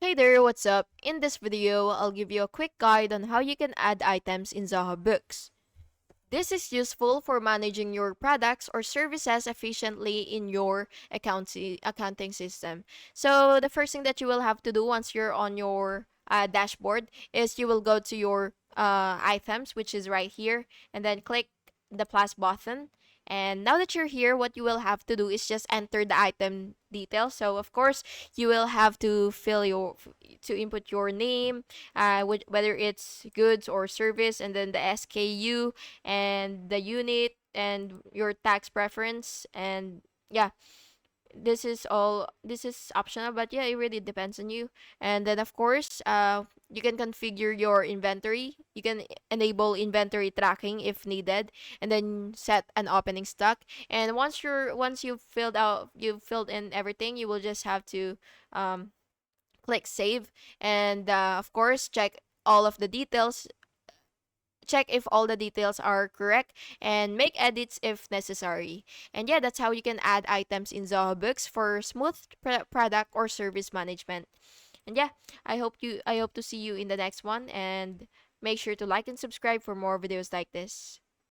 Hey there, what's up? In this video, I'll give you a quick guide on how you can add items in Zoho Books. This is useful for managing your products or services efficiently in your accounting system. So, the first thing that you will have to do once you're on your dashboard is you will go to your items, which is right here, and then click the plus button. And now that you're here, what you will have to do is just enter the item details. So, of course, you will have to to input your name, whether it's goods or service, and then the SKU and the unit and your tax preference. And yeah, this is optional, but yeah, it really depends on you. And then of course, you can configure your inventory. You can enable inventory tracking if needed, and then set an opening stock. And once you've filled in everything, you will just have to um click save. And of course, all of the details check if all the details are correct, and make edits if necessary. And yeah, that's how you can add items in Zoho Books for smooth product or service management. And yeah, I hope to see you in the next one, and make sure to like and subscribe for more videos like this.